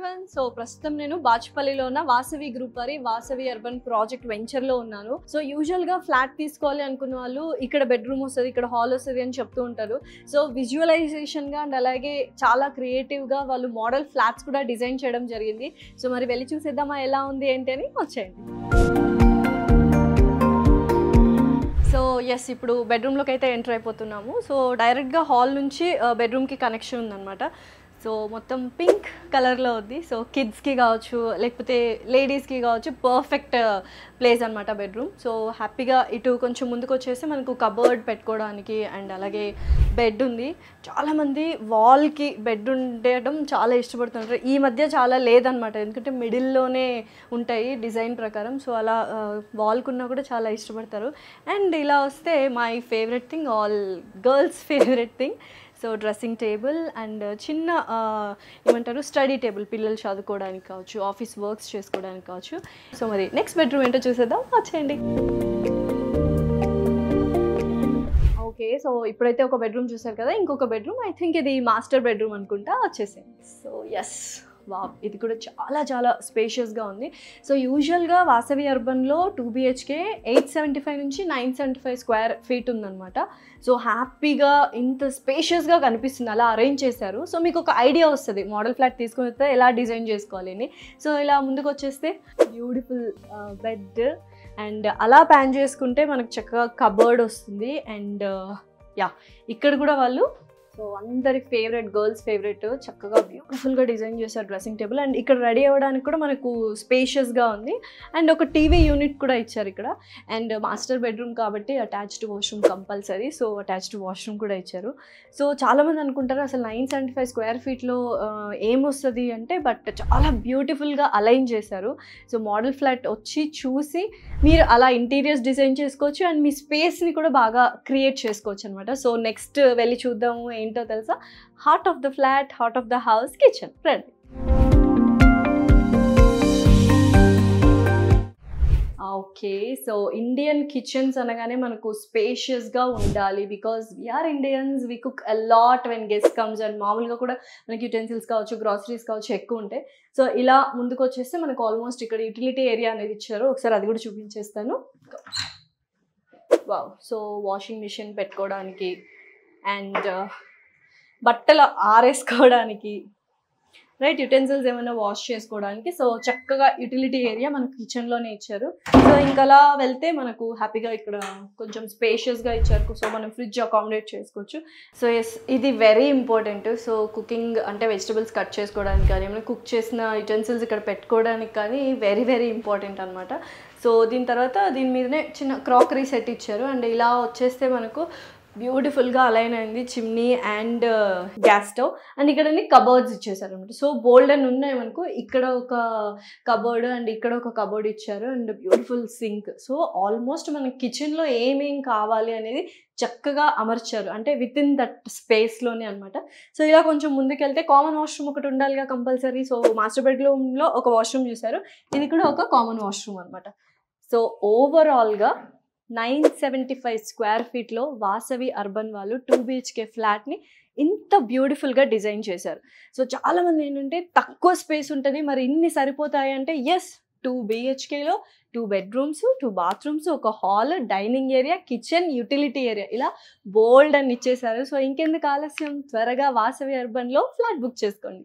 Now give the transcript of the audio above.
everyone. So ప్రస్తుతం నేను బాచుపల్లిలో ఉన్న వాసవి గ్రూప్ వారి వాసవి అర్బన్ ప్రాజెక్ట్ వెంచర్ లో ఉన్నాను. సో యూజువల్ గా ఫ్లాట్ తీసుకోవాలి అనుకున్న వాళ్ళు ఇక్కడ బెడ్రూమ్ వస్తుంది, ఇక్కడ హాల్ వస్తుంది అని చెప్తూ ఉంటారు. సో విజువలైజేషన్ గా అండ్ అలాగే చాలా క్రియేటివ్ గా వాళ్ళు మోడల్ ఫ్లాట్స్ కూడా డిజైన్ చేయడం జరిగింది. సో మరి వెళ్ళి చూసేద్దామా ఎలా ఉంది ఏంటి అని. వచ్చేయండి. సో ఎస్, ఇప్పుడు బెడ్రూమ్లోకి అయితే ఎంటర్ అయిపోతున్నాము. సో డైరెక్ట్గా హాల్ నుంచి బెడ్రూమ్కి కనెక్షన్ ఉందన్నమాట. సో మొత్తం పింక్ కలర్లో ఉంది. సో కిడ్స్కి కావచ్చు లేకపోతే లేడీస్కి కావచ్చు పర్ఫెక్ట్ ప్లేస్ అనమాట బెడ్రూమ్. సో హ్యాపీగా ఇటు కొంచెం ముందుకు వచ్చేసి మనకు కబర్డ్ పెట్టుకోవడానికి అండ్ అలాగే బెడ్ ఉంది. చాలామంది వాల్కి బెడ్ ఉండడం చాలా ఇష్టపడుతుంటారు. ఈ మధ్య చాలా లేదనమాట, ఎందుకంటే మిడిల్లోనే ఉంటాయి డిజైన్ ప్రకారం. సో అలా వాల్కి ఉన్నా కూడా చాలా ఇష్టపడతారు. అండ్ ఇలా వస్తే my favourite thing, all girls favourite thing, so dressing table and చిన్న ఏమంటారు స్టడీ టేబుల్, పిల్లలు చదువుకోవడానికి కావచ్చు, ఆఫీస్ వర్క్స్ చేసుకోవడానికి కావచ్చు. సో మరి నెక్స్ట్ బెడ్రూమ్ ఏంటో చూసేద్దాం, వచ్చేయండి. ఓకే, సో ఇప్పుడైతే ఒక బెడ్రూమ్ చూసారు కదా, ఇంకొక బెడ్రూమ్, ఐ థింక్ ఇది మాస్టర్ బెడ్రూమ్ అనుకుంటా, వచ్చేసేయండి. సో ఎస్, వావ్, ఇది కూడా చాలా చాలా స్పేషియస్గా ఉంది. సో యూజువల్గా వాసవి అర్బన్లో 2 BHK 875 నుంచి 975 స్క్వేర్ ఫీట్ ఉందన్నమాట. సో హ్యాపీగా ఇంత స్పేషియస్గా కనిపిస్తుంది, అలా అరేంజ్ చేశారు. సో మీకు ఒక ఐడియా వస్తుంది మోడల్ ఫ్లాట్ తీసుకుని వస్తే ఎలా డిజైన్ చేసుకోవాలి అని. సో ఇలా ముందుకు వచ్చేస్తే బ్యూటిఫుల్ బెడ్ అండ్ అలా ప్యాన్ చేసుకుంటే మనకు చక్కగా కబర్డ్ వస్తుంది. అండ్ యా, ఇక్కడ కూడా వాళ్ళు సో అందరి ఫేవరెట్, గర్ల్స్ ఫేవరెట్, చక్కగా బ్యూటిఫుల్గా డిజైన్ చేశారు డ్రెస్సింగ్ టేబుల్. అండ్ ఇక్కడ రెడీ అవ్వడానికి కూడా మనకు స్పేషియస్గా ఉంది. అండ్ ఒక టీవీ యూనిట్ కూడా ఇచ్చారు ఇక్కడ. అండ్ మాస్టర్ బెడ్రూమ్ కాబట్టి attached washroom compulsory. So attached washroom కూడా ఇచ్చారు. సో చాలామంది అనుకుంటారు అసలు 975 స్క్వేర్ ఫీట్లో ఏమొస్తుంది అంటే, బట్ చాలా బ్యూటిఫుల్గా అలైన్ చేశారు. సో మోడల్ ఫ్లాట్ వచ్చి చూసి మీరు అలా ఇంటీరియర్స్ డిజైన్ చేసుకోవచ్చు అండ్ మీ స్పేస్ని కూడా బాగా క్రియేట్ చేసుకోవచ్చు అనమాట. సో నెక్స్ట్ వెళ్ళి చూద్దాము ఏంటో తెలుసా, heart of the flat, heart of the house, kitchen. రండి. ఓకే, సో ఇండియన్ కిచెన్స్ అనగానే మనకు స్పేషియస్గా ఉండాలి, because we are Indians, we cook a lot when guest comes. And మామూలుగా కూడా మనకి యుటెన్సిల్స్ కావచ్చు, గ్రాసరీస్ కావచ్చు ఎక్కువ ఉంటాయి. సో ఇలా ముందుకు వచ్చేస్తే మనకు ఆల్మోస్ట్ ఇక్కడ యూటిలిటీ ఏరియా అనేది ఇచ్చారు. ఒకసారి అది కూడా చూపించేస్తాను. వావ్, సో వాషింగ్ మిషన్ పెట్టుకోవడానికి అండ్ బట్టలు ఆరేసుకోవడానికి, రైట్, యుటెన్సిల్స్ ఏమైనా వాష్ చేసుకోవడానికి. సో చక్కగా యూటిలిటీ ఏరియా మనకు కిచెన్లోనే ఇచ్చారు. సో ఇంకా అలా వెళ్తే మనకు హ్యాపీగా ఇక్కడ కొంచెం స్పేషియస్గా ఇచ్చారు. సో మనం ఫ్రిడ్జ్ అకామిడేట్ చేసుకోవచ్చు. సో ఎస్, ఇది వెరీ ఇంపార్టెంట్. సో కుకింగ్ అంటే వెజిటబుల్స్ కట్ చేసుకోవడానికి కానీ, ఏమైనా కుక్ చేసిన యుటెన్సిల్స్ ఇక్కడ పెట్టుకోవడానికి కానీ వెరీ వెరీ ఇంపార్టెంట్ అనమాట. సో దీని తర్వాత దీని మీదనే చిన్న క్రాకరీ సెట్ ఇచ్చారు. అండ్ ఇలా వచ్చేస్తే మనకు బ్యూటిఫుల్గా అలైన్ అయింది chimney and gas stove. And ఇక్కడ కబర్డ్స్ ఇచ్చేసారు అనమాట. సో బోల్డ్ అని ఉన్నాయి మనకు. ఇక్కడ ఒక కబర్డ్ అండ్ ఇక్కడ ఒక కబర్డ్ ఇచ్చారు and beautiful sink. So almost మన కిచెన్లో ఏమేం కావాలి అనేది చక్కగా అమర్చారు, అంటే విత్ ఇన్ దట్ స్పేస్లోనే అనమాట. సో ఇలా కొంచెం ముందుకెళ్తే కామన్ వాష్రూమ్ ఒకటి ఉండాలిగా కంపల్సరీ. సో మాస్టర్ బెడ్రూమ్లో ఒక వాష్రూమ్ చూసారు, ఇది కూడా ఒక కామన్ వాష్రూమ్ అనమాట. సో ఓవరాల్గా 975 స్క్వేర్ ఫీట్లో వాసవి అర్బన్ వాళ్ళు 2 BHK ఫ్లాట్ని ఇంత బ్యూటిఫుల్గా డిజైన్ చేశారు. సో చాలామంది ఏంటంటే తక్కువ స్పేస్ ఉంటుంది, మరి ఇన్ని సరిపోతాయి అంటే ఎస్, 2 BHKలో 2 బెడ్రూమ్స్, 2 బాత్రూమ్స్, ఒక hall, dining area, kitchen, utility area, ఇలా బోల్డ్ అని ఇచ్చేసారు. సో ఇంకెందుకు ఆలస్యం, త్వరగా వాసవి అర్బన్లో ఫ్లాట్ బుక్ చేసుకోండి.